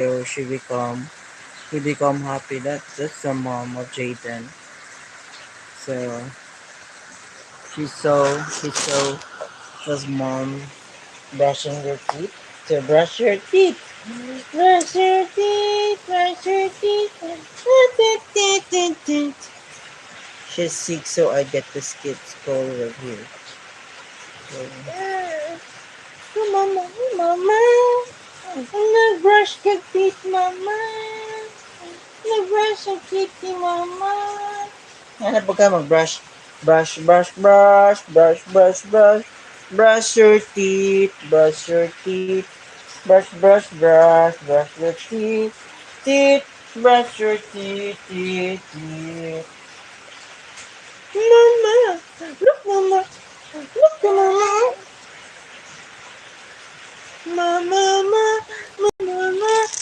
So he become happy. That's the mom of Jaden. So he saw his mom brushing their teeth. So brush your teeth. Brush your teeth. Brush your teeth. She's sick, so I get to skip school right here. So, mama, mama. Nag-brush ka teeth, mama. Nag-brush ang teeth ni mama. Hanap ka mag-brush. Brush, brush, brush, brush, brush, brush. Brush your teeth, brush your teeth. Brush, brush, brush, brush your teeth. Teeth, brush your teeth, teeth, teeth. Mama, look, mama. Look, mama. Mama, mama, mama.